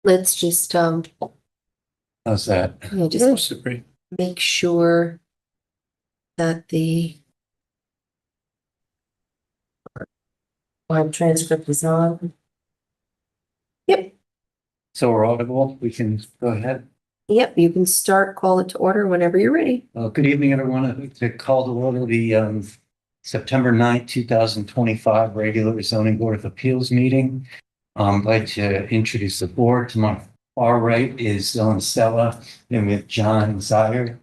let's just, How's that? yeah, just make sure that the transcript is on. Yep, So we're audible, we can go ahead. yep, you can start, call it to order whenever you're ready. Good evening, everyone. I'd like to call to order the September 9th, 2025 regular zoning board of appeals meeting. I'd like to introduce the board. To my far right is Ellen Stella, and we have John Zier.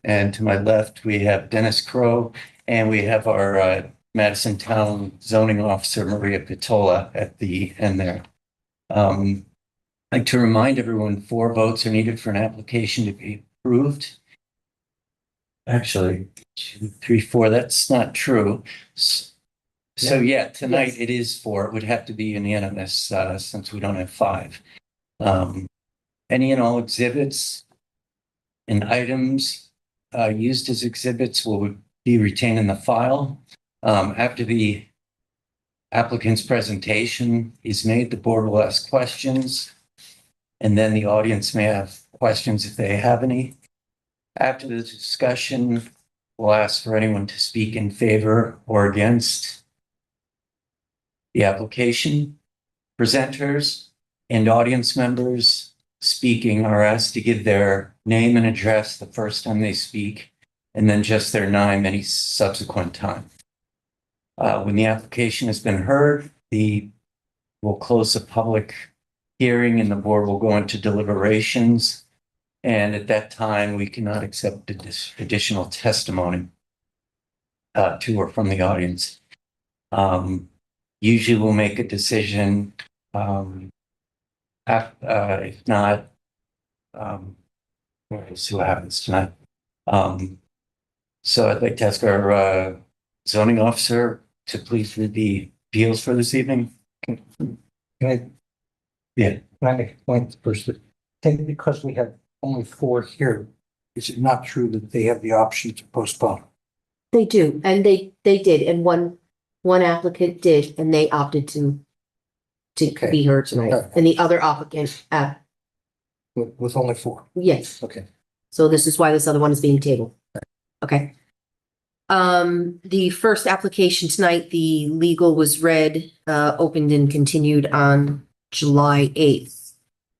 And to my left, we have Dennis Crow, and we have our Madison Town zoning officer, Maria Pitola, at the end there. I'd like to remind everyone, 4 votes are needed for an application to be approved. Actually, 2, 3, 4, that's not true. So yeah, tonight Yes. it is 4. It would have to be unanimous, since we don't have 5. Any and all exhibits and items used as exhibits will be retained in the file. After the applicant's presentation is made, the board will ask questions, and then the audience may have questions if they have any. After the discussion, we'll ask for anyone to speak in favor or against the application. Presenters and audience members speaking are asked to give their name and address the first time they speak, and then just their name any subsequent time. When the application has been heard, we'll close the public hearing and the board will go into deliberations. And at that time, we cannot accept additional testimony to or from the audience. Usually we'll make a decision. If not, we'll see what happens tonight. So I'd like to ask our zoning officer to please read the appeals for this evening. Can I? Yeah. Can I explain first? I think because we have only 4 here, is it not true that they have the option to postpone? They do, and they did, and one applicant did, and they opted to Okay. be heard tonight, Okay. and the other applicant, With only 4? yes. Okay. So this is why this other one is being tabled. Okay. The first application tonight, the legal was read, opened and continued on July 8th.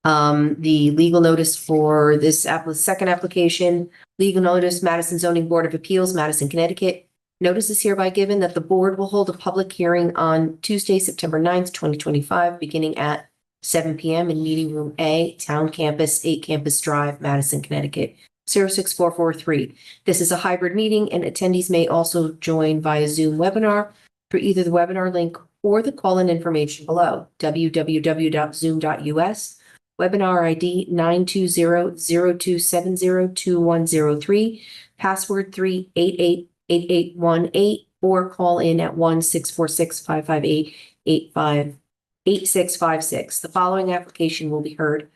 The legal notice for this second application, legal notice, Madison Zoning Board of Appeals, Madison, Connecticut. Notice is hereby given that the board will hold a public hearing on Tuesday, September 9th, 2025, beginning at 7 p.m. in Meeting Room A, Town Campus, 8 Campus Drive, Madison, Connecticut, 06443. This is a hybrid meeting, and attendees may also join via Zoom webinar through either the webinar link or the call-in information below, www.zoom.us. Webinar ID 920-0270-2103, password 3888818, or call in at 1-646-558-8656. The following application will be heard.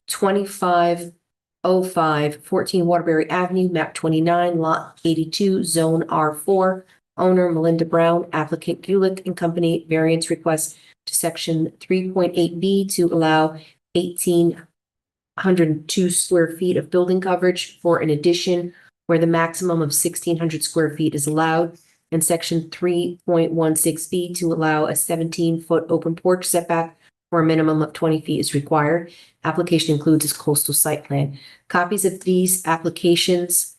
2505 14 Waterbury Avenue, map 29, lot 82, zone R4. Owner Melinda Brown, applicant Gulick and Company, variance request to section 3.8B to allow 1,802 square feet of building coverage for an addition where the maximum of 1,600 square feet is allowed, and section 3.16B to allow a 17-foot open porch setback where a minimum of 20 feet is required. Application includes its coastal site plan. Copies of these applications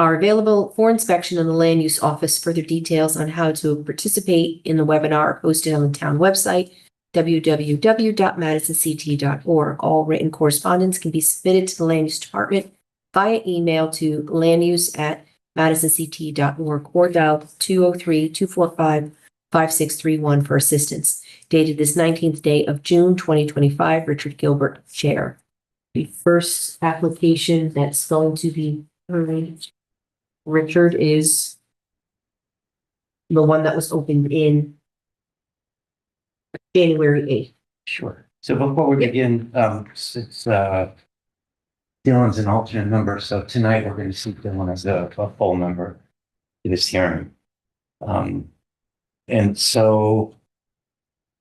are available for inspection in the land use office. Further details on how to participate in the webinar are posted on the town website, www.madisonct.org. All written correspondence can be submitted to the land use department via email to landuse@madisonct.org or dial 203-245-5631 for assistance. Dated this 19th day of June, 2025, Richard Gilbert, Chair. The first application that's going to be heard, Richard, is the one that was opened in January 8th. Sure. So before we begin, since Dylan's an alternate member, so tonight we're going to see Dylan as a full member to this hearing. And so,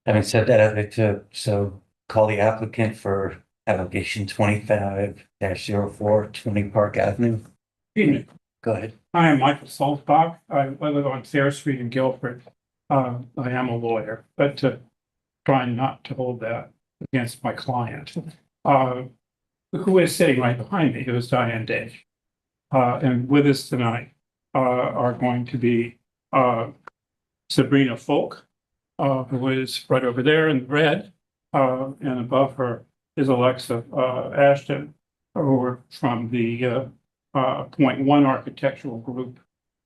having said that, I'd like to call the applicant for application 25-04, 20 Park Avenue. Evening. Go ahead. I am Michael Salzbach. I live on Fair Street in Guilford. I am a lawyer, but trying not to hold that against my client, who is sitting right behind me, who is Diane Day. And with us tonight are going to be Sabrina Folk, who is right over there in red, and above her is Alexa Ashton, who are from the Point One Architectural Group,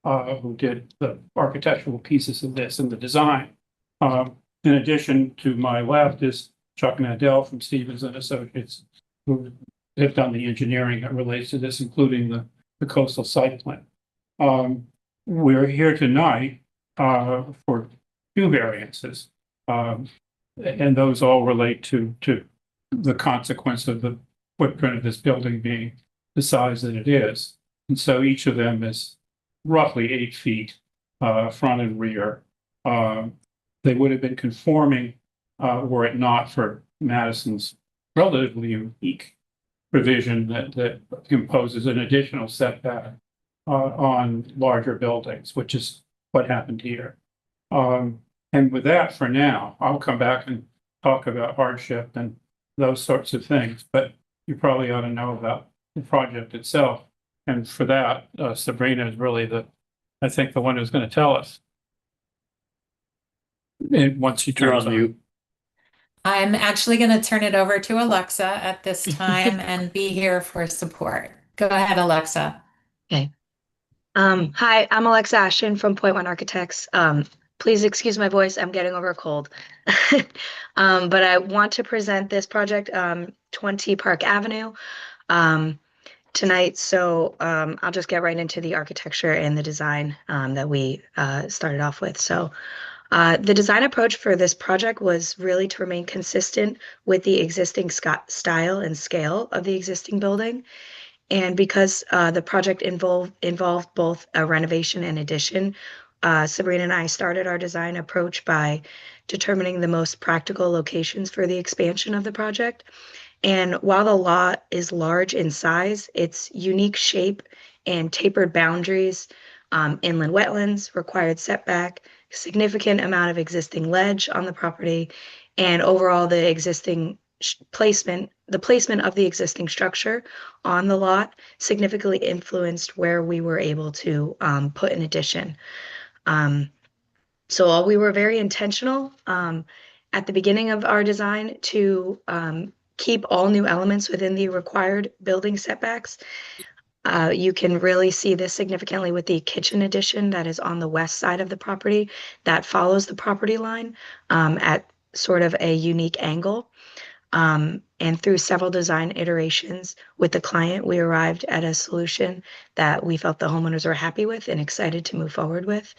who did the architectural pieces of this and the design. In addition, to my left is Chuck Mandel from Stevens and Associates, who have done the engineering that relates to this, including the coastal site plan. We're here tonight for two variances, and those all relate to the consequence of the footprint of this building being the size that it is. And so each of them is roughly 8 feet front and rear. They would have been conforming were it not for Madison's relatively unique provision that imposes an additional setback on larger buildings, which is what happened here. And with that, for now, I'll come back and talk about hardship and those sorts of things, but you probably ought to know about the project itself. And for that, Sabrina is really I think the one who's going to tell us. And once she turns on mute. I'm actually going to turn it over to Alexa at this time and be here for support. Go ahead, Alexa. Hi, I'm Alexa Ashton from Point One Architects. Please excuse my voice, I'm getting over a cold. But I want to present this project, 20 Park Avenue, tonight. So I'll just get right into the architecture and the design that we started off with. So the design approach for this project was really to remain consistent with the existing style and scale of the existing building. And because the project involved both a renovation and addition, Sabrina and I started our design approach by determining the most practical locations for the expansion of the project. And while the lot is large in size, its unique shape and tapered boundaries, inland wetlands, required setback, significant amount of existing ledge on the property, and overall the existing placement of the existing structure on the lot significantly influenced where we were able to put an addition. So we were very intentional at the beginning of our design to keep all new elements within the required building setbacks. You can really see this significantly with the kitchen addition that is on the west side of the property that follows the property line at sort of a unique angle. And through several design iterations with the client, we arrived at a solution that we felt the homeowners were happy with and excited to move forward with.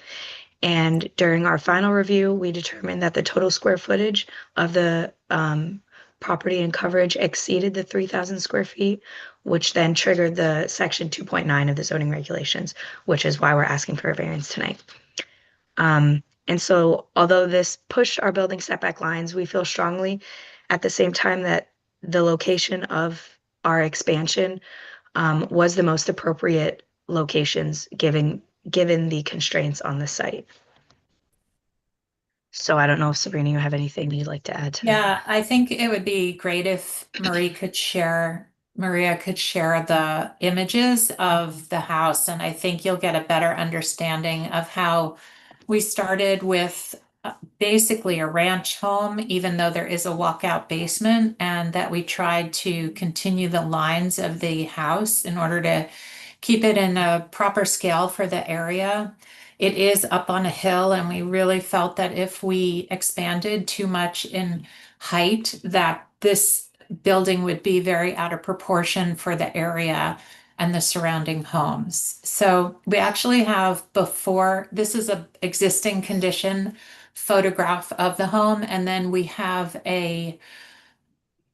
And during our final review, we determined that the total square footage of the property and coverage exceeded the 3,000 square feet, which then triggered the section 2.9 of the zoning regulations, which is why we're asking for a variance tonight. And so although this pushed our building setback lines, we feel strongly at the same time that the location of our expansion was the most appropriate locations given the constraints on the site. So I don't know if Sabrina, you have anything you'd like to add to that? Yeah, I think it would be great if Maria could share the images of the house, and I think you'll get a better understanding of how we started with basically a ranch home, even though there is a walkout basement, and that we tried to continue the lines of the house in order to keep it in a proper scale for the area. It is up on a hill, and we really felt that if we expanded too much in height, that this building would be very out of proportion for the area and the surrounding homes. So we actually have this is an existing condition photograph of the home, and then we have a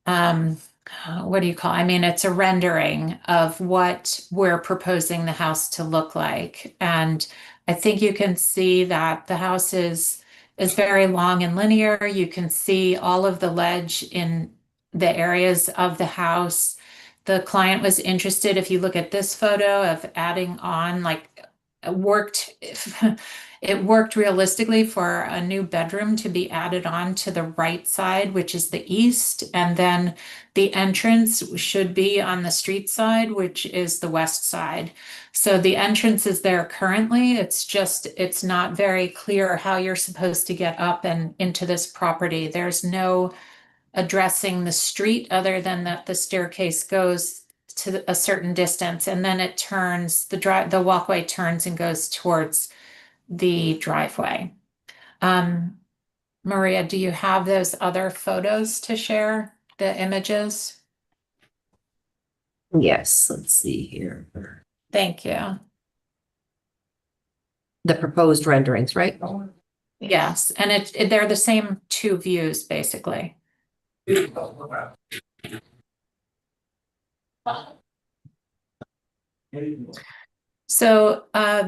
what do you call it? I mean, it's a rendering of what we're proposing the house to look like. And I think you can see that the house is very long and linear. You can see all of the ledge in the areas of the house. The client was interested, if you look at this photo, of adding on, like, it worked realistically for a new bedroom to be added on to the right side, which is the east, and then the entrance should be on the street side, which is the west side. So the entrance is there currently. It's not very clear how you're supposed to get up and into this property. There's no addressing the street other than that the staircase goes to a certain distance, and then it turns, the walkway turns and goes towards the driveway. Maria, do you have those other photos to share, the images? Yes, let's see here. Thank you. The proposed renderings, right? Yes, and they're the same two views, basically. So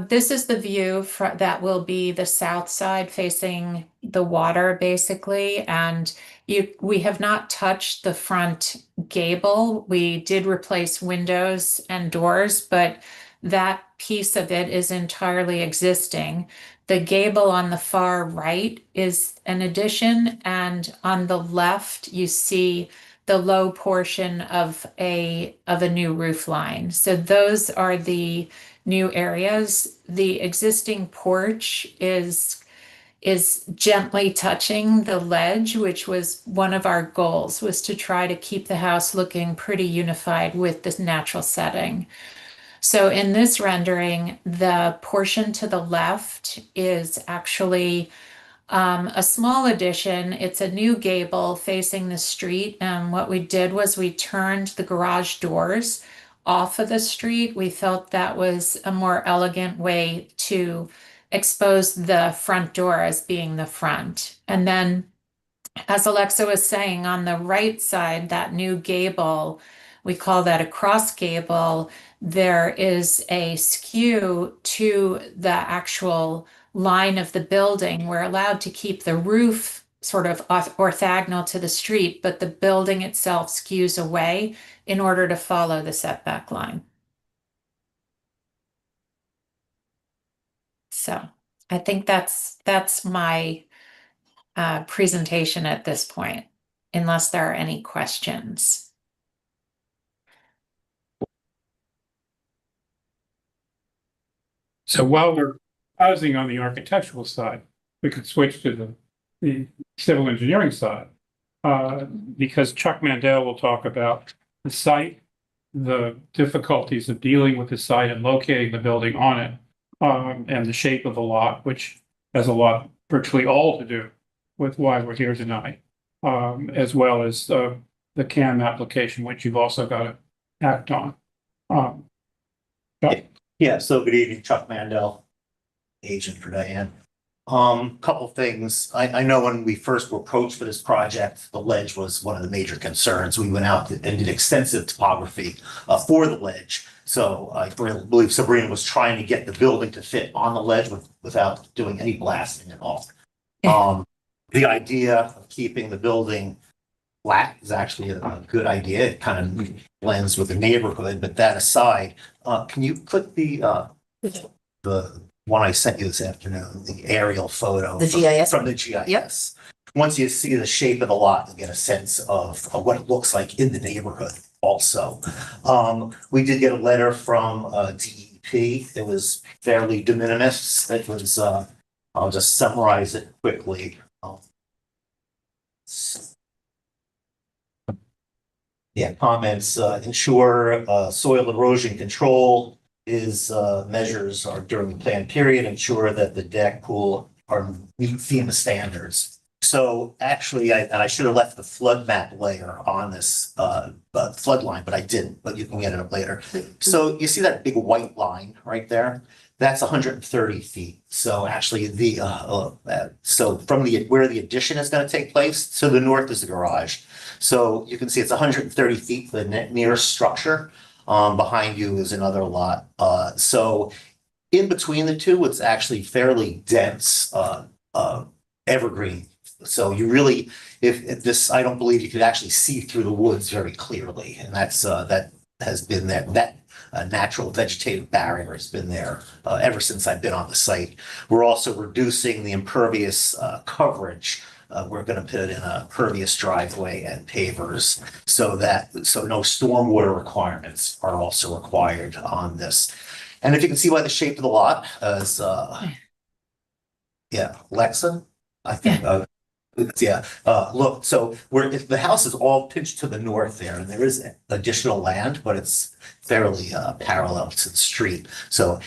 this is the view that will be the south side facing the water, basically. And we have not touched the front gable. We did replace windows and doors, but that piece of it is entirely existing. The gable on the far right is an addition, and on the left you see the low portion of a new roof line. So those are the new areas. The existing porch is gently touching the ledge, which was one of our goals, was to try to keep the house looking pretty unified with this natural setting. So in this rendering, the portion to the left is actually a small addition. It's a new gable facing the street. And what we did was we turned the garage doors off of the street. We felt that was a more elegant way to expose the front door as being the front. And then, as Alexa was saying, on the right side, that new gable, we call that a cross gable. There is a skew to the actual line of the building. We're allowed to keep the roof sort of orthogonal to the street, but the building itself skews away in order to follow the setback line. So I think that's my presentation at this point, unless there are any questions. So while we're pausing on the architectural side, we could switch to the civil engineering side. Because Chuck Mandel will talk about the site, the difficulties of dealing with the site and locating the building on it, and the shape of the lot, which has a lot, virtually all to do with why we're here tonight, as well as the CAM application, which you've also got to act on. Yeah, so good evening, Chuck Mandel, agent for Diane. Couple things. I know when we first were approached for this project, the ledge was one of the major concerns. We went out and did extensive topography for the ledge. So I believe Sabrina was trying to get the building to fit on the ledge without doing any blasting at all. The idea of keeping the building flat is actually a good idea. It kind of blends with the neighborhood, but that aside, can you click the one I sent you this afternoon, the aerial photo? The GIS? From the GIS. Yep. Once you see the shape of the lot, you get a sense of what it looks like in the neighborhood also. We did get a letter from DEP. It was fairly de minimis. It was, I'll just summarize it quickly. Yeah, comments, ensure soil erosion control measures are during the planned period, ensure that the deck pool are meet FEMA standards. So actually, I should have left the flood map layer on this flood line, but I didn't, but you can get it up later. So you see that big white line right there? That's 130 feet. So actually so from where the addition is going to take place, to the north is the garage. So you can see it's 130 feet, the nearest structure. Behind you is another lot. So in between the two, it's actually fairly dense evergreen So you really, if this, I don't believe you could actually see through the woods very clearly. And that's, that has been there, that natural vegetative barrier has been there ever since I've been on the site. We're also reducing the impervious coverage. We're going to put in a pervious driveway and pavers so no stormwater requirements are also required on this. And if you can see by the shape of the lot, as Alexa, I think. Look, so the house is all pitched to the north there, and there is additional land, but it's fairly parallel to the street. So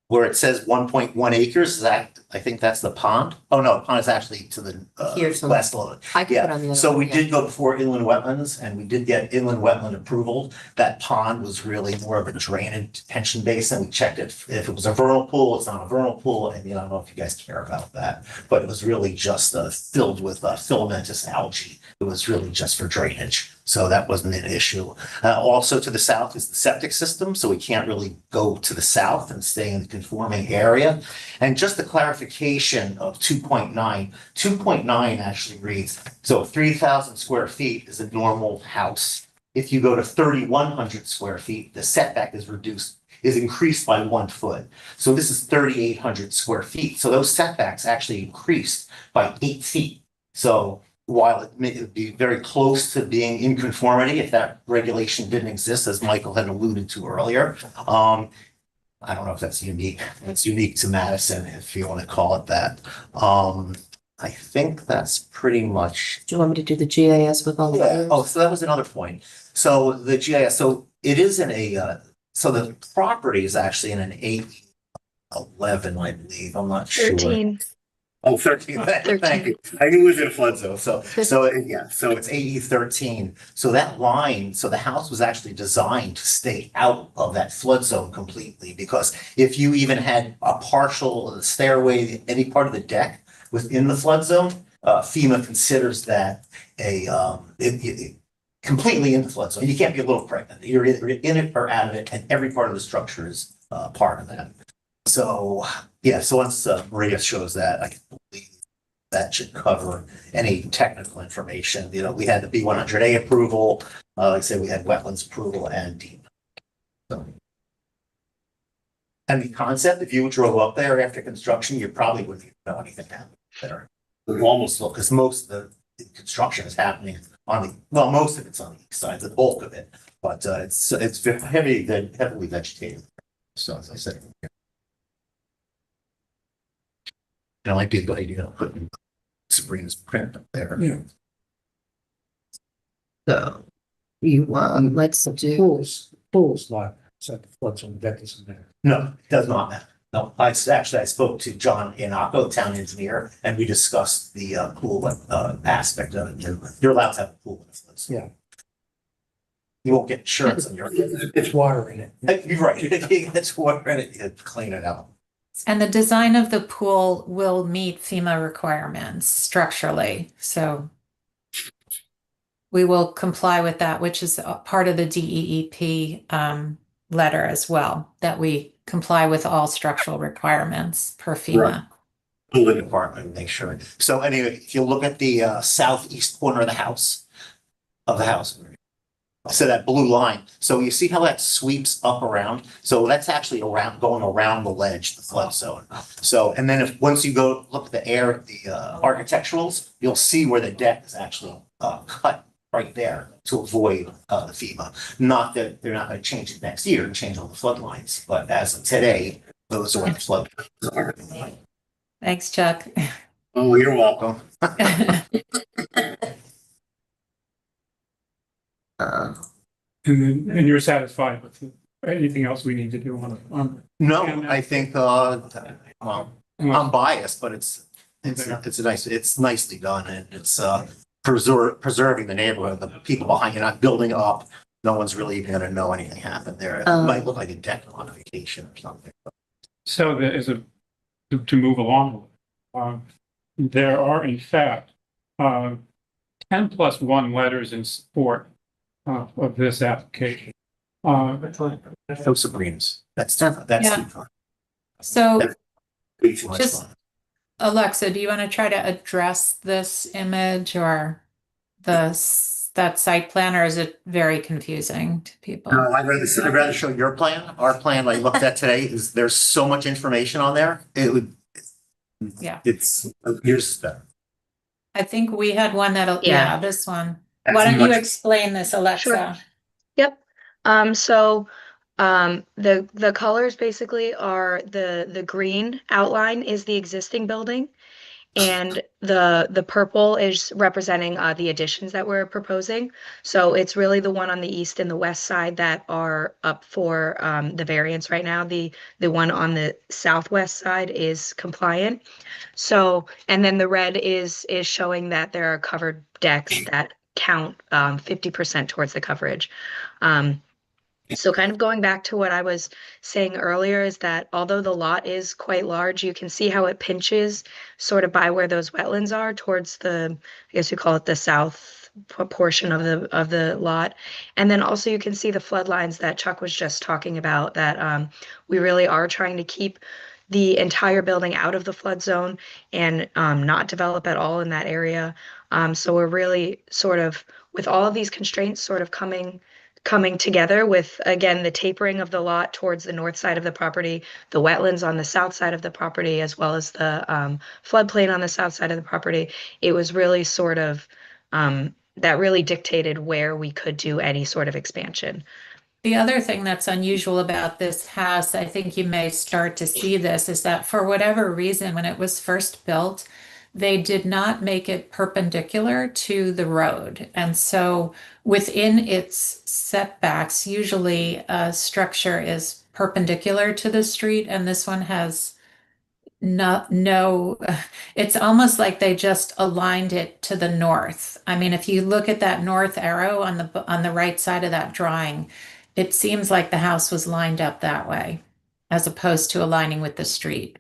where it says 1.1 acres, is that, I think that's the pond. Oh, no, the pond is actually to the Here's the- west a little bit. I can Yeah, put on the other so one, we yeah. did go before inland wetlands and we did get inland wetland approval. That pond was really more of a drainage detention basin. We checked it. If it was a vernal pool, it's not a vernal pool. And I don't know if you guys care about that, but it was really just filled with filamentous algae. It was really just for drainage. So that wasn't an issue. Also to the south is the septic system. So we can't really go to the south and stay in the conforming area. And just the clarification of 2.9 actually reads, so 3,000 square feet is a normal house. If you go to 3,100 square feet, the setback is increased by 1 foot. So this is 3,800 square feet. So those setbacks actually increased by 8 feet. So while it would be very close to being in conformity if that regulation didn't exist, as Michael had alluded to earlier, I don't know if that's unique. It's unique to Madison, if you want to call it that. I think that's pretty much. Do you want me to do the GIS with all the Yeah. others? Oh, so that was another point. So the GIS, so it is in a, so the property is actually in an 811, I believe. I'm not sure. 13. Oh, 13, thank you. I knew it was in a flood zone, so it's AE 13. So that line, so the house was actually designed to stay out of that flood zone completely, because if you even had a partial stairway, any part of the deck within the flood zone, FEMA considers that completely in the flood zone. You can't be a little pregnant. You're either in it or out of it, and every part of the structure is part of that. So, yeah, so once Maria shows that, I believe that should cover any technical information. You know, we had the B100A approval, like I said, we had wetlands approval and deep. So. And the concept, if you drove up there after construction, you probably wouldn't even know anything happened there. It would almost look, because most of the construction is happening most of it's on the east side, the bulk of it, but it's heavily vegetated. So as I said. That might be a good idea to put Sabrina's print up there. Yeah. So let's do, Pool's not, set the flood zone, deck isn't there. No, it does not matter. No, I spoke to John Iannaco, town engineer, and we discussed the pool aspect of it. You're allowed to have a pool. Yeah. You won't get insurance on your. It's water in it. You're right. It's water in it. You clean it out. And the design of the pool will meet FEMA requirements structurally, so we will comply with that, which is a part of the DEEP letter as well, that we comply with all structural requirements per FEMA. Right. Building department, make sure. So anyway, if you look at the southeast corner of the house, so that blue line, so you see how that sweeps up around? So that's actually going around the ledge, the flood zone. So, and then once you go look at the architecturals, you'll see where the deck is actually cut right there to avoid the FEMA. Not that they're not going to change it next year and change all the flood lines, but as of today, those are where the flood are. Thanks, Chuck. Oh, you're welcome. And you're satisfied with it? Anything else we need to do on No, I think, well, I'm biased, but it's nicely done, and it's preserving the neighborhood, the people behind you, not building up. No one's really even gonna know anything happened there. It might look like a deck modification or something. So there is to move along, there are in fact 10+1 letters in support of this application. No Sabrina's. That's too Yeah. far. So Way too much Just- fun. Alexa, do you want to try to address this image or that site plan, or is it very confusing to people? No, I'd rather show your plan. Our plan I looked at today is there's so much information on there. It would. Yeah. It's yours is better. I think we had one that'll, Yeah. yeah, this one. That's Why don't you much- explain this, Alexa? Yep. So the colors basically are the green outline is the existing building, and the purple is representing the additions that we're proposing. So it's really the one on the east and the west side that are up for the variance right now. The one on the southwest side is compliant. So, and then the red is showing that there are covered decks that count 50% towards the coverage. So kind of going back to what I was saying earlier is that although the lot is quite large, you can see how it pinches sort of by where those wetlands are towards the, I guess you call it the south portion of the lot. And then also you can see the flood lines that Chuck was just talking about, that we really are trying to keep the entire building out of the flood zone and not develop at all in that area. So we're really sort of, with all of these constraints sort of coming together with, again, the tapering of the lot towards the north side of the property, the wetlands on the south side of the property, as well as the floodplain on the south side of the property, it was really sort of, that really dictated where we could do any sort of expansion. The other thing that's unusual about this house, I think you may start to see this, is that for whatever reason, when it was first built, they did not make it perpendicular to the road. And so within its setbacks, usually a structure is perpendicular to the street, and this one has no, it's almost like they just aligned it to the north. I mean, if you look at that north arrow on the right side of that drawing, it seems like the house was lined up that way, as opposed to aligning with the street.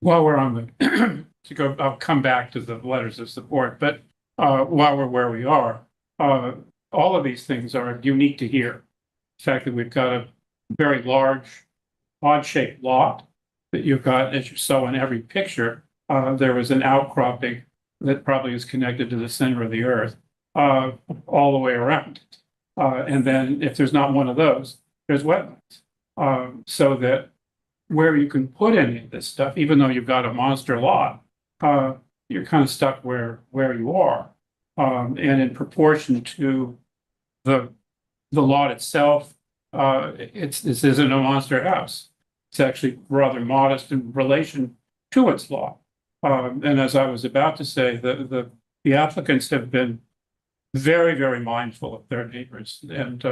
While we're on the, I'll come back to the letters of support, but while we're where we are, all of these things are unique to here. The fact that we've got a very large, odd-shaped lot that you've got, as you saw in every picture, there was an outcropping that probably is connected to the center of the earth all the way around. And then if there's not one of those, there's wetlands. So that where you can put any of this stuff, even though you've got a monster lot, you're kind of stuck where you are. And in proportion to the lot itself, this isn't a monster house. It's actually rather modest in relation to its lot. And as I was about to say, the applicants have been very, very mindful of their neighbors, and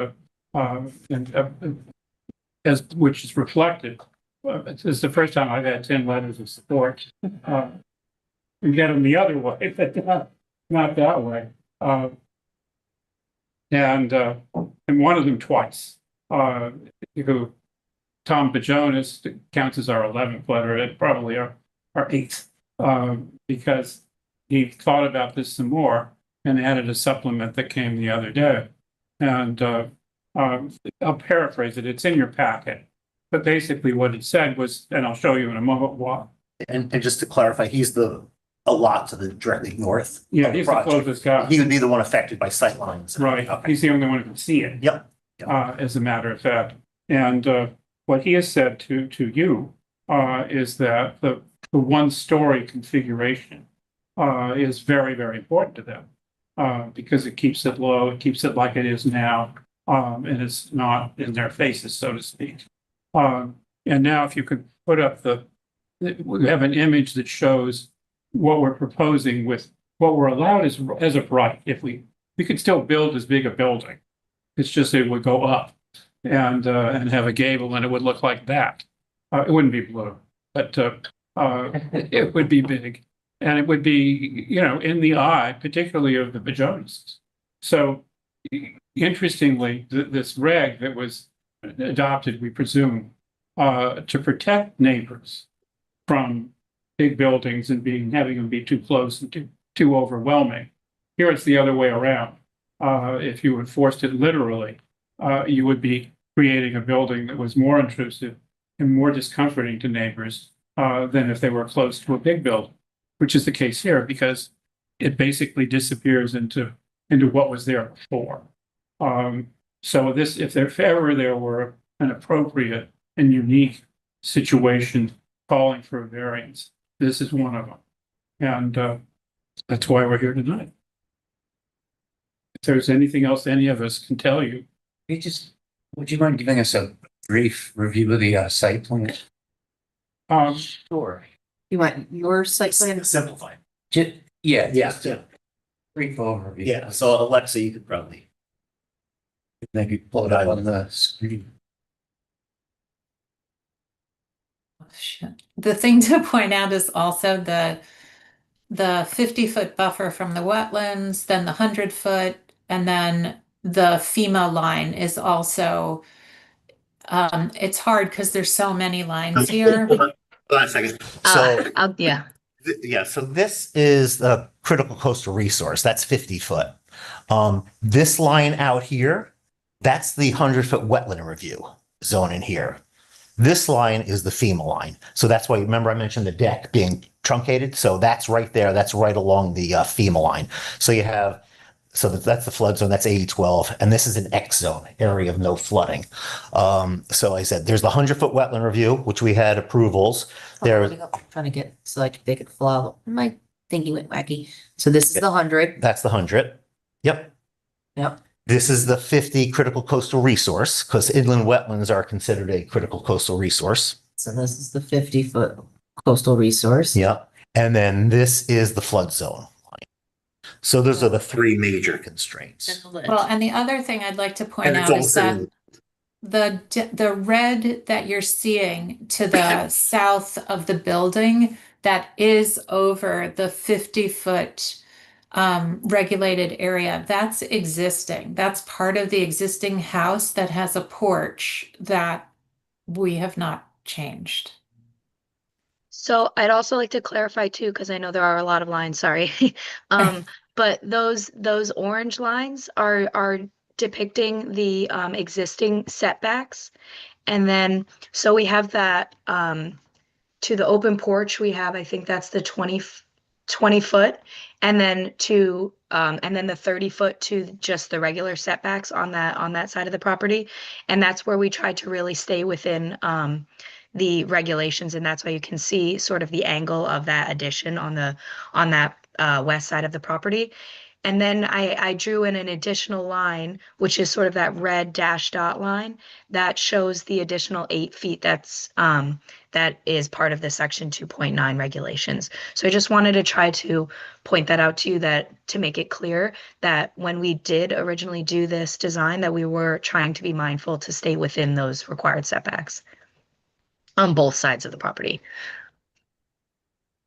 as which is reflected. It's the first time I've had 10 letters of support. And get them the other way, but not that way. And one of them twice. Who Tom Bajonas counts as our 11th letter, it probably our 8th, because he thought about this some more and added a supplement that came the other day. And I'll paraphrase it. It's in your packet. But basically what it said was, and I'll show you in a moment why. And just to clarify, he's a lot to the directly north. Yeah, of the he's the project. closest guy. He would be the one affected by sight lines. Right. Okay. He's the only one who can see it. Yep. As a matter of fact. And what he has said to you is that the one-story configuration is very, very important to them because it keeps it low, it keeps it like it is now, and it's not in their faces, so to speak. And now if you could put up we have an image that shows what we're proposing with what we're allowed as of right. If we could still build as big a building, it's just it would go up and have a gable, and it would look like that. It wouldn't be blue, but it would be big, and it would be, in the eye, particularly of the Bajonas. So interestingly, this reg that was adopted, we presume, to protect neighbors from big buildings and having them be too close and too overwhelming. Here it's the other way around. If you enforced it literally, you would be creating a building that was more intrusive and more discomforting to neighbors than if they were close to a big building, which is the case here because it basically disappears into what was there before. So this, if ever there were an appropriate and unique situation calling for a variance, this is one of them. And that's why we're here tonight. If there's anything else any of us can tell you. Would you mind giving us a brief review of the site plan? Sure. You want your site plan? Simplified. Yeah, Yeah. just a brief overview. Yeah, so Alexa, you could probably. Maybe pull it out on the screen. The thing to point out is also the 50-foot buffer from the wetlands, then the 100-foot, and then the FEMA line is also, it's hard because there's so many lines here. Hold on a second. So, Yeah. yeah, so this is the critical coastal resource. That's 50 foot. This line out here, that's the 100-foot wetland review zone in here. This line is the FEMA line. So that's why, remember I mentioned the deck being truncated? So that's right there. That's right along the FEMA line. So you have, so that's the flood zone. That's 8012. And this is an X zone, area of no flooding. So I said, there's the 100-foot wetland review, which we had approvals. There's, Trying to get, so I can make it flow. My thinking went wacky. So this is the 100. that's the 100. Yep. Yep. This is the 50 critical coastal resource because inland wetlands are considered a critical coastal resource. So this is the 50-foot coastal resource. Yep. And then this is the flood zone. So those are the three major constraints. Well, and the other thing I'd like to point And it's out is that also, the red that you're seeing to the south of the building, that is over the 50-foot regulated area, that's existing. That's part of the existing house that has a porch that we have not changed. So I'd also like to clarify too, because I know there are a lot of lines, sorry. But those orange lines are depicting the existing setbacks. And then, so we have that to the open porch, we have, I think that's the 20 foot. And then and then the 30 foot to just the regular setbacks on that side of the property. And that's where we tried to really stay within the regulations. And that's why you can see sort of the angle of that addition on that west side of the property. And then I drew in an additional line, which is sort of that red dash dot line that shows the additional 8 feet that is part of the section 2.9 regulations. So I just wanted to try to point that out to you, that to make it clear that when we did originally do this design, that we were trying to be mindful to stay within those required setbacks on both sides of the property.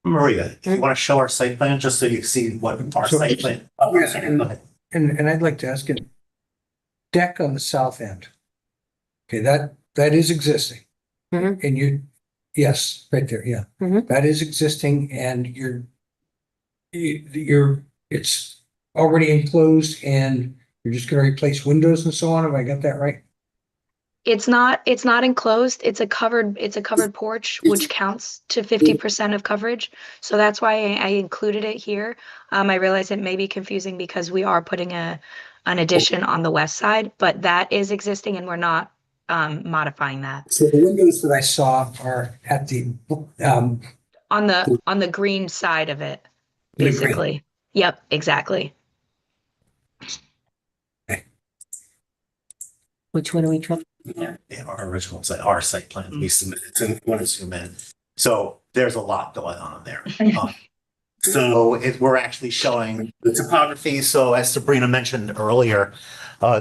Maria, do you want to show our site plan just so you see what our So- site plan? Yeah, and I'd like to ask you, deck on the south end. Okay, that is existing. Mhm. And yes, right there, yeah. Mhm. That is existing and it's already enclosed and you're just gonna replace windows and so on. Have I got that right? It's not enclosed. It's a covered porch, which counts to 50% of coverage. So that's why I included it here. I realize it may be confusing because we are putting an addition on the west side, but that is existing and we're not modifying that. So the windows that I saw are at the On the green side of it, The green. basically. Yep, exactly. Which one are we trying? Yeah, our original site, our site plan we submitted to want to zoom in. So there's a lot going on there. So we're actually showing the topography. So as Sabrina mentioned earlier,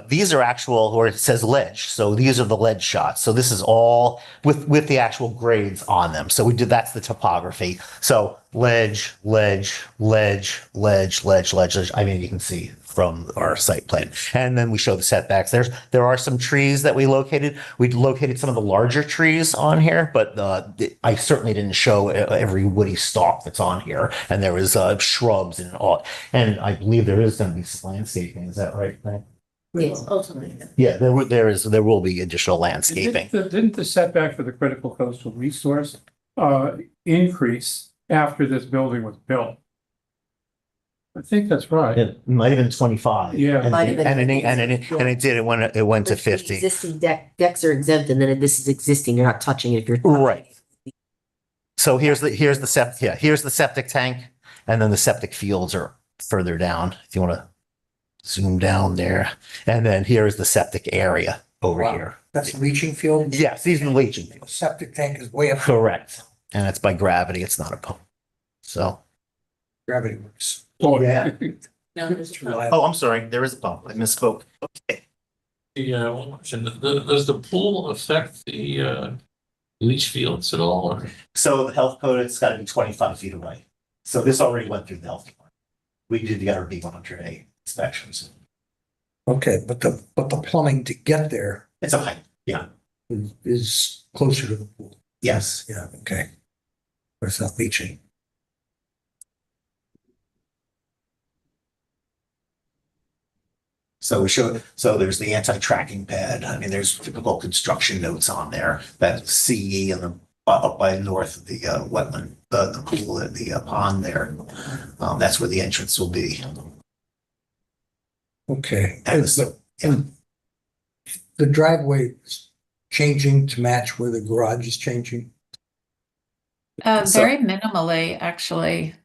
these are actual, where it says ledge. So these are the ledge shots. So this is all with the actual grades on them. So that's the topography. So ledge, ledge, ledge, ledge, ledge, ledge, ledge. I mean, you can see from our site plan. And then we show the setbacks. There are some trees that we located. We located some of the larger trees on here, but I certainly didn't show every woody stalk that's on here. And there was shrubs and all. And I believe there is going to be some landscaping. Is that right, Frank? Yes, ultimately. Yeah, there will be additional landscaping. Didn't the setback for the critical coastal resource increase after this building was built? I think that's right. It might have been 25. Yeah. And Might have it, been. and it did, it went to But the 50. Existing decks are exempt and then this is existing, you're not touching it if you're. Right. So here's the septic tank, and then the septic fields are further down. If you want to zoom down there, and then here is the septic area over Wow. here. That's the leaching field? Yes, these are the leaching The fields. septic tank is way up. Correct, and it's by gravity. It's not a pump. So, Gravity works. Oh, Yeah. It's reliable. oh, I'm sorry. There is a pump. I misspoke. Okay. Yeah, one question. Does the pool affect the leach fields at all? Or? So the health code, it's got to be 25 feet away. So this already went through the health department. We did the other B100A inspections. Okay, but the plumbing to get there It's a pipe. Yeah. is closer to the pool. Yes. Yeah, okay. But it's not leaching. So there's the anti-tracking pad. I mean, there's typical construction notes on there. That's CE and the up by north of the wetland, the pool, the pond there. That's where the entrance will be. Okay. And so, yeah. And the driveway is changing to match where the garage is changing. So- Very minimally, actually.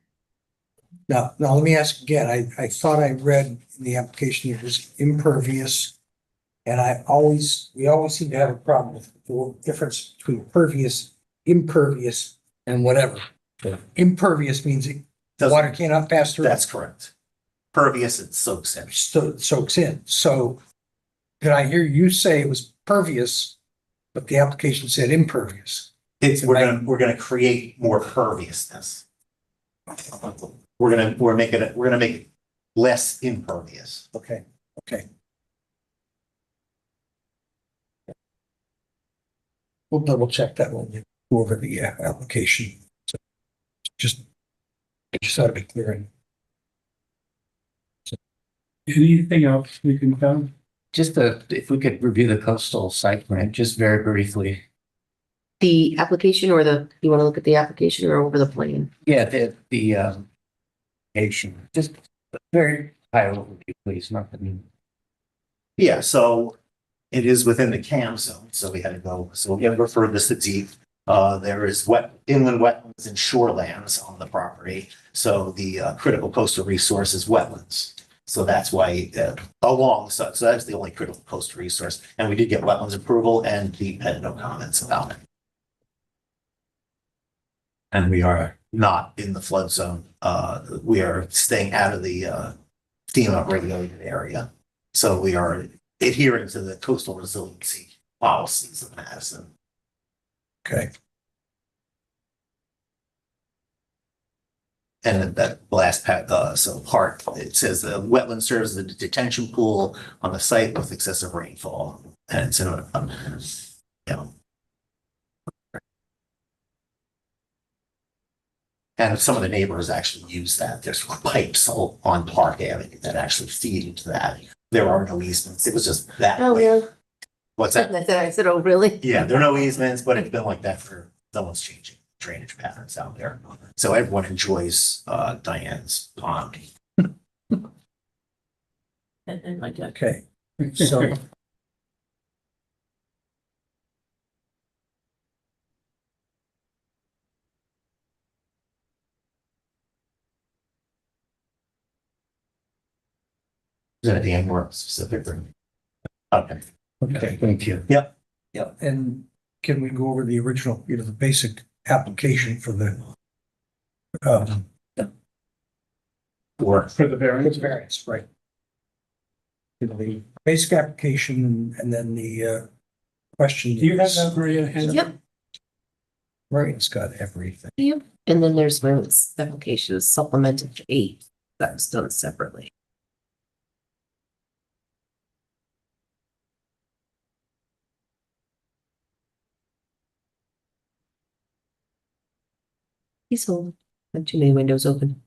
Now, let me ask again. I thought I read in the application it was impervious. And we always seem to have a problem with the difference between pervious, impervious, and whatever. Yeah. Impervious means water cannot pass through. That's correct. Pervious, it soaks in. Soaks in. So did I hear you say it was pervious, but the application said impervious? We're gonna create more perviousness. We're gonna make it less impervious. Okay, okay. We'll double check that when we go over the application. So just ought to be clear. anything else we can tell? Just if we could review the coastal site plan, just very briefly. The application or you want to look at the application or over the plan? Yeah, the application, just very high overview, please, nothing. Yeah, so it is within the CAM zone, so we had to go, so we have to refer this to deep. There is inland wetlands and shorelands on the property, so the critical coastal resource is wetlands. So that's why so that's the only critical coastal resource, and we did get wetlands approval and DEEP had no comments about it. And we are not in the flood zone. We are staying out of the FEMA regulated area. So we are adhering to the coastal resiliency policies of Madison. Okay, And that last part, it says the wetland serves as a detention pool on the site with excessive rainfall. And it's in and some of the neighbors actually use that. There's pipes on Park Avenue that actually feed into that. There are no easements. It was just that. Oh, way. really? What's that? I said, oh, really? Yeah, there are no easements, but it's been like that for, no one's changing drainage patterns out there. So everyone enjoys Diane's pond. okay. So Is there anything more specific? Okay. okay. Thank you. Yeah, and can we go over the original, the basic application for the Or For the variance? variance, right? The basic application and then the question. Do you have that, Maria? Yep. Maria's got everything. Yep. And then there's where this application is supplemented to 8. That's done separately. He's holding. Have too many windows open.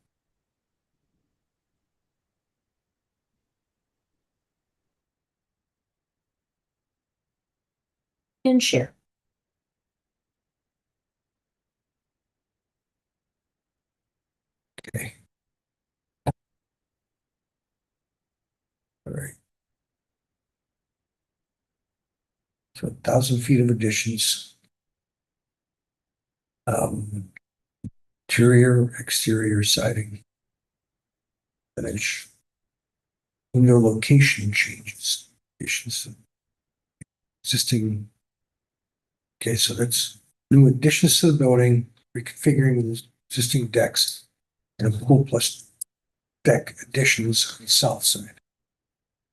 and share. Okay. All right. So 1,000 feet of additions. Interior, exterior siding. Finish. Window location changes. Additions. Existing. Okay, so that's new additions to the building, reconfiguring the existing decks. And a pool plus deck additions on the south side.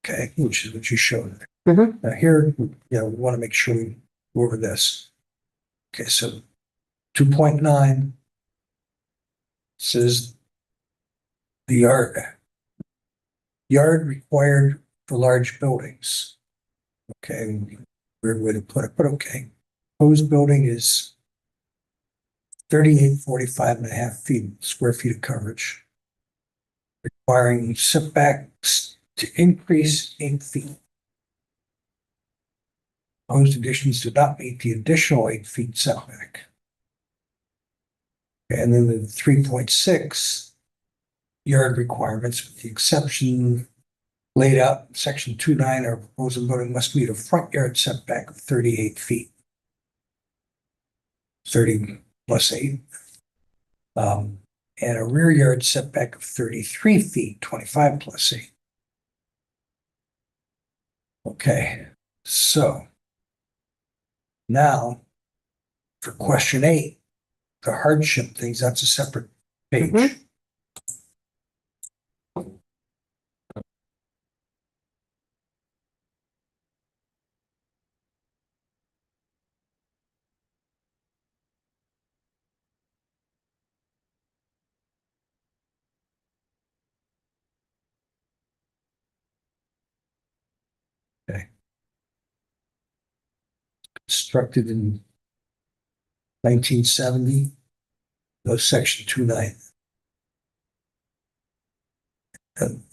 Okay, which is what you showed. Mhm. Now here, we want to make sure we go over this. Okay, so 2.9 says the yard required for large buildings. Okay, weird way to put it, but okay. Proposed building is 3845.5 square feet of coverage, requiring setbacks to increase 8 feet. Proposed additions do not meet the additional 8 feet setback. And then the 3.6 yard requirements, with the exception laid out in section 2.9, our proposed building must meet a front yard setback of 38 feet. 30 plus 8. And a rear yard setback of 33 feet, 25 plus 8. Okay, so now for question 8, the hardship things, that's a separate page. Mhm. Constructed in 1970, no section 2.9.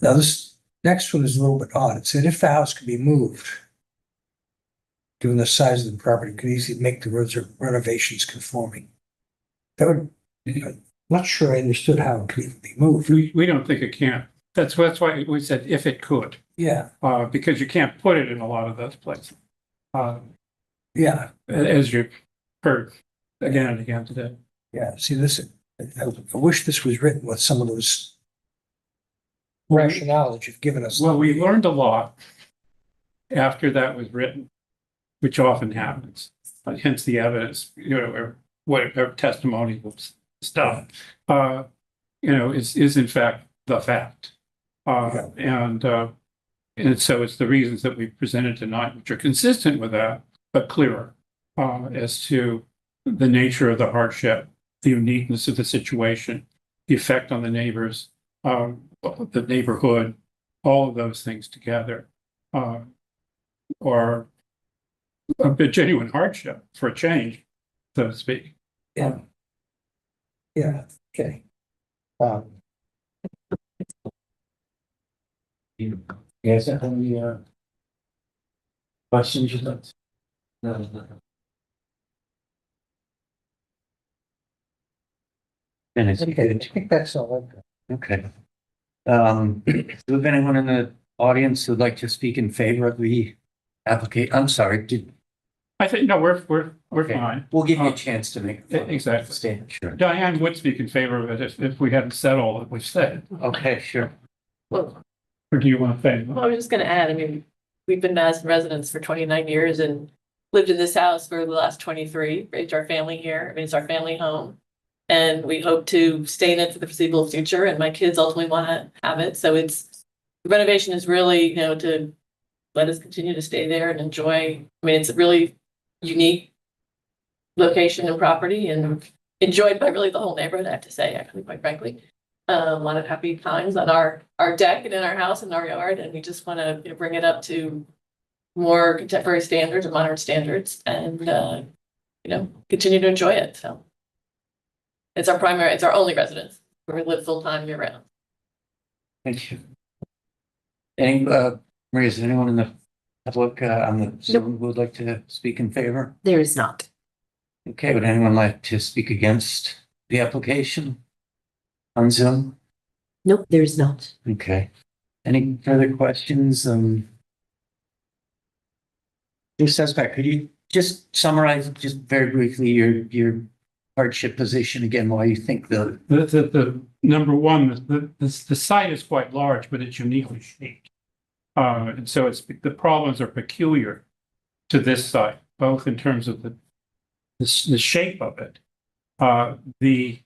Now this next one is a little bit odd. It said if the house could be moved, given the size of the property, could easily make the roads or renovations conforming. That would, I'm not sure I understood how it could even be moved. We don't think it can. That's why we said if it could, Yeah, because you can't put it in a lot of those places. yeah, As you've heard again and again today. yeah. See, this, I wish this was written with some of those rationale that you've given us. Well, we learned a lot after that was written, which often happens, hence the evidence, or whatever testimonial stuff, is in fact the fact. And so it's the reasons that we presented tonight, which are consistent with that, but clearer as to the nature of the hardship, the uniqueness of the situation, the effect on the neighbors, the neighborhood, all of those things together are a genuine hardship for a change, so to speak. Yeah. Yeah, okay. Yes, any questions you'd like? No. And it's Okay, I think that's all I've got. okay. Do we have anyone in the audience who'd like to speak in favor of the applicant? I'm sorry, I think, no, we're okay. fine. We'll give you a chance to make. Exactly. Stand, sure. Diane would speak in favor of it if we hadn't said all that we've said. Okay, sure. Well, Or do you want to say? I was just gonna add, I mean, we've been Madison residents for 29 years and lived in this house for the last 23, raised our family here. I mean, it's our family home. And we hope to stay in it for the foreseeable future, and my kids ultimately want to have it. So it's, the renovation is really, to let us continue to stay there and enjoy. I mean, it's a really unique location and property, and enjoyed by really the whole neighborhood, I have to say, actually, quite frankly. A lot of happy times on our deck and in our house and our yard, and we just want to bring it up to more contemporary standards and modern standards, and continue to enjoy it. So it's our only residence where we live full time year round. Thank you. Maria, is there anyone in the public on the Zoom who would like to speak in favor? There is not. Okay, would anyone like to speak against the application on Zoom? Nope, there is not. Okay. Any further questions? Just suspect, could you just summarize just very briefly your hardship position again, why you think the, The number one, the site is quite large, but it's uniquely shaped. And so the problems are peculiar to this site, both in terms of the shape of it. The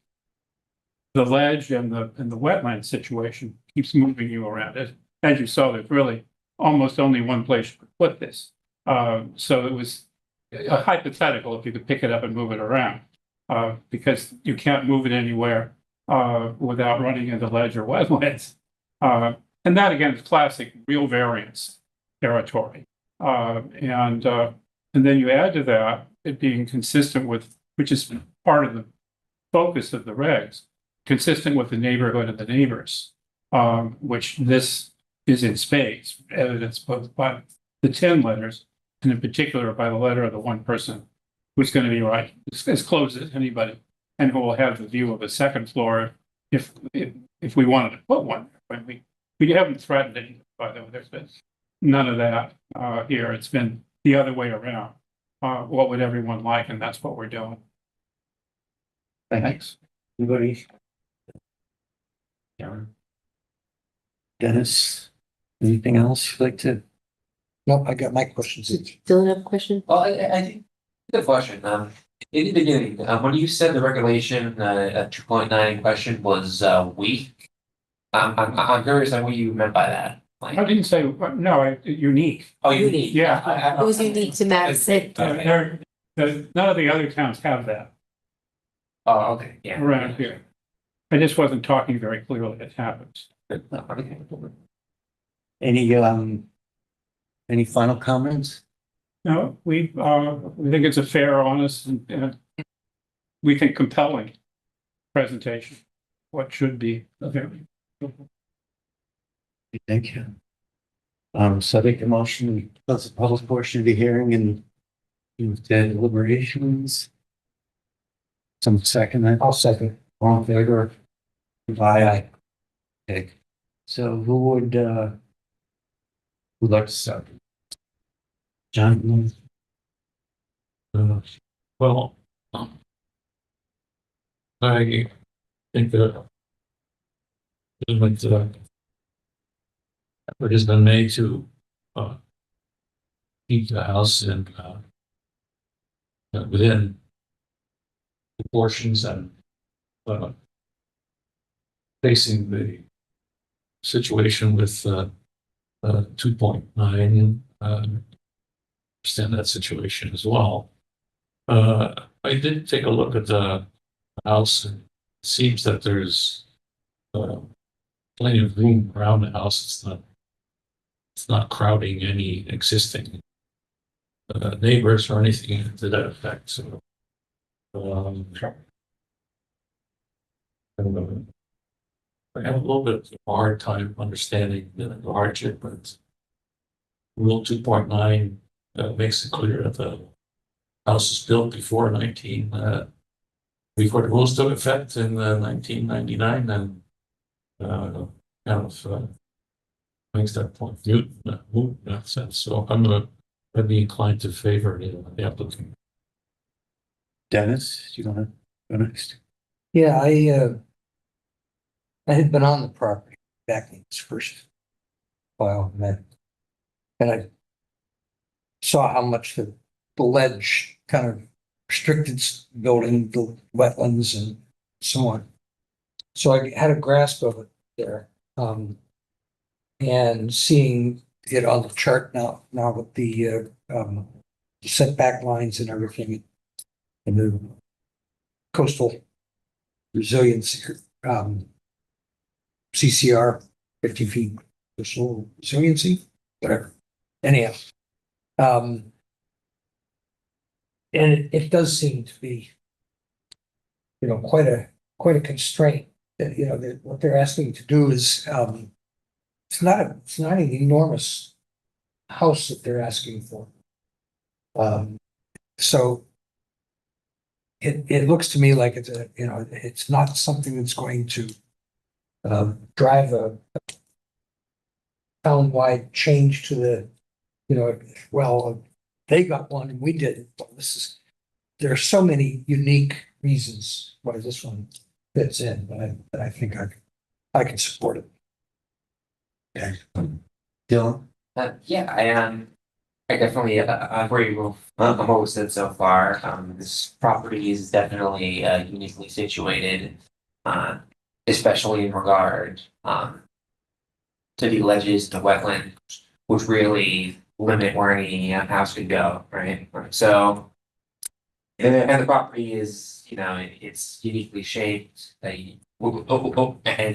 ledge and the wetland situation keeps moving you around. As you saw, there's really almost only one place you could put this. So it was a hypothetical if you could pick it up and move it around. Because you can't move it anywhere without running into ledge or wetlands. And that again is classic real variance territory. And then you add to that it being consistent with, which is part of the focus of the regs, consistent with the neighborhood of the neighbors, which this is in spades, evidenced both by the 10 letters and in particular by the letter of the one person who's going to be right as close as anybody and who will have the view of a second floor if we wanted to put one there. We haven't threatened anything, by the way. There's been none of that here. It's been the other way around. What would everyone like? And that's what we're doing. thanks. Anybody? Karen? Dennis, anything else you'd like to? Nope, I got my questions. Dylan, have a question? Well, I think the question, in the beginning, when you said the regulation, at 2.9 in question was, weak. I'm curious on what you meant by that. I Like, didn't say, no, unique. oh, unique. Yeah. It was unique to Madison. None of the other towns have that Oh, okay, yeah. around here. I just wasn't talking very clearly. It happens. Okay. Any final comments? No, we think it's a fair, honest, and we think compelling presentation. What should be available. Thank you. So I make a motion, we close the public portion of the hearing and move to deliberations. Some second that, I'll second. all in favor? Aye. Okay, so who would like to start? John? Well, I think that effort has been made to keep the house in within proportions and facing the situation with 2.9. Understand that situation as well. I did take a look at the house, and it seems that there's plenty of room around the house. It's not crowding any existing neighbors or anything to that effect. So, I have a little bit of a hard time understanding the hardship, but Rule 2.9 makes it clear that the house was built before before the rules took effect in 1999, and kind of makes that point moot in that sense. So I'd be inclined to favor the applicant. Dennis, do you want to go next? Yeah, I had been on the property back in its first file, and I saw how much the ledge kind of restricted building, the wetlands and so on. So I had a grasp of it there. And seeing it on the chart now with the setback lines and everything, and the coastal resilience, CCR, 50 feet coastal resiliency, whatever. Anyhow, and it does seem to be, quite a constraint. That that what they're asking to do is, it's not an enormous house that they're asking for. So it looks to me like it's a, you know, it's not something that's going to drive a town-wide change to the, you know, well, they got one and we didn't. Well, there are so many unique reasons why this one fits in, but I think I can support it. Dylan? Yeah, I definitely agree with what was said so far. This property is definitely uniquely situated, especially in regard to the ledges, the wetland, which really limit where any house could go, right? So, and the property is, you know, it's uniquely shaped, and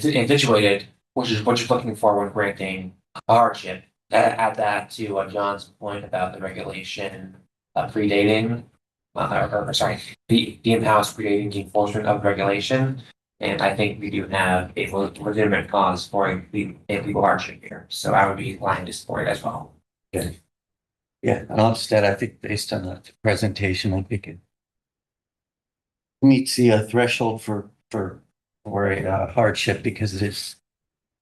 situated, which is what you're looking for when granting a hardship. Add that to John's point about the regulation predating, or sorry, the in-house predating the enforcement of regulation. And I think we do have a legitimate cause for a legal hardship here. So I would be inclined to support it as well. Yeah, and I'll just add, I think based on the presentation, I think it meets the threshold for a hardship because it is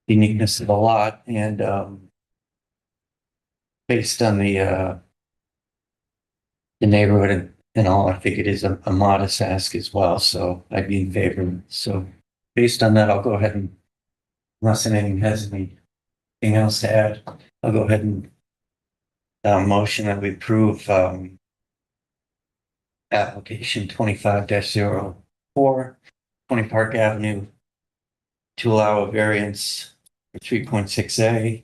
uniqueness of the lot and based on the neighborhood and all, I think it is a modest ask as well, so I'd be in favor. So based on that, I'll go ahead and, unless anything has anything else to add, I'll go ahead and motion that we approve application 25-04, 20 Park Avenue, to allow a variance for 3.6A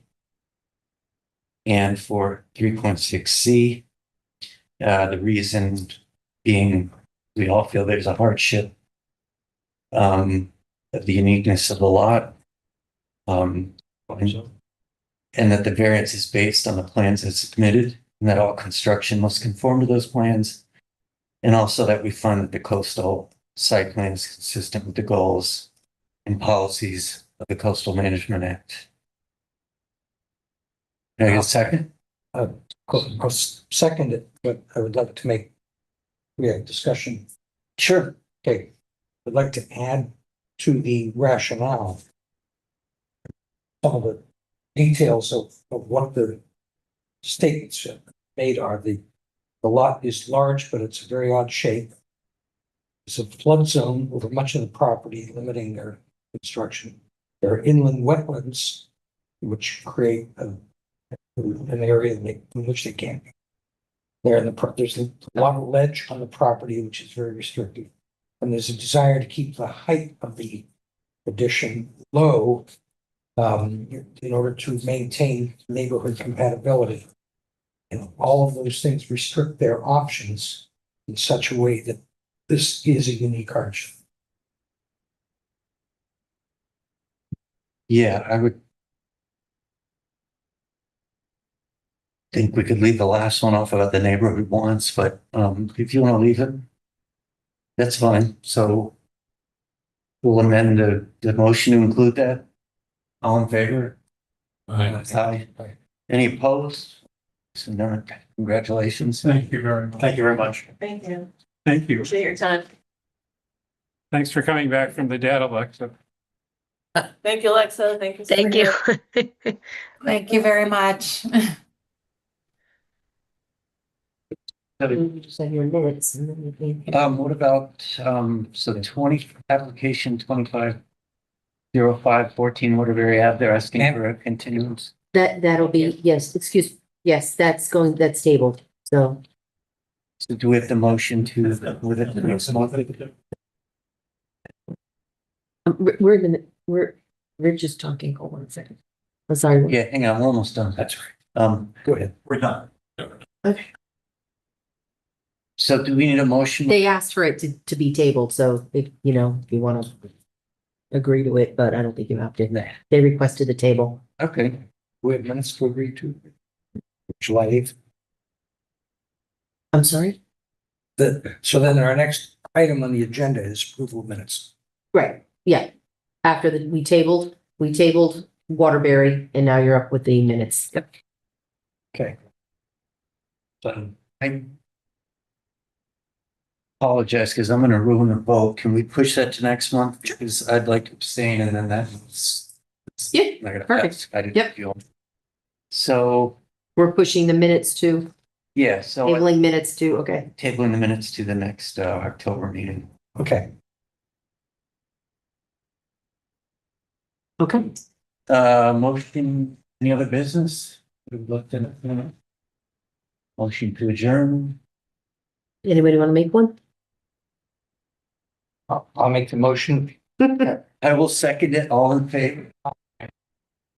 and for 3.6C. The reason being, we all feel there's a hardship of the uniqueness of the lot. And that the variance is based on the plans that's submitted, and that all construction must conform to those plans. And also that we find that the coastal site plan is consistent with the goals and policies of the Coastal Management Act. Can I get a second? I'll second it, but I would like to make, we have discussion. Sure. Okay, I'd like to add to the rationale some of the details of what the statements made are. The lot is large, but it's a very odd shape. It's a flood zone over much of the property, limiting their construction. There are inland wetlands, which create an area in which they can't be. There's a lot of ledge on the property, which is very restrictive. And there's a desire to keep the height of the addition low in order to maintain neighborhood compatibility. And all of those things restrict their options in such a way that this is a unique hardship. Yeah, I would think we could leave the last one off about the neighborhood wants, but if you want to leave it, that's fine. So we'll amend the motion to include that. All in favor? Aye. Any opposed? So none. Congratulations. Thank you very much. Thank you very much. Thank you. Thank you. Appreciate your time. Thanks for coming back from the dead, Alexa. Thank you, Alexa. Thank you. Thank you. Thank you very much. Just have your minutes. And then we can- What about, so 20, application 250514, whatever you have, they're asking for a continuance. That'll be, yes, that's tabled, so. So do we have the motion to, with it, the next month? We're just talking, hold on a second. I'm sorry. Yeah, hang on, we're almost done. That's right. Go ahead. We're done. Okay. So do we need a motion? They asked for it to be tabled, so if you want to agree to it, but I don't think you have to. Nah. They requested the table. Okay. We have minutes to agree to. July 8th. I'm sorry? So then our next item on the agenda is approval of minutes. Right, yeah. After we tabled Waterbury, and now you're up with the minutes. Yep. Okay. But I apologize because I'm gonna ruin the vote. Can we push that to next month? Because I'd like to abstain and then that's. Yeah, not gonna perfect. pass. I didn't Yep. feel. So, We're pushing the minutes to, yeah, so tabling minutes to, okay. tabling the minutes to the next October meeting. Okay. Okay. Motion, any other business? We've looked at it. Motion to adjourn. Anybody want to make one? I'll make the motion. I will second it. All in favor?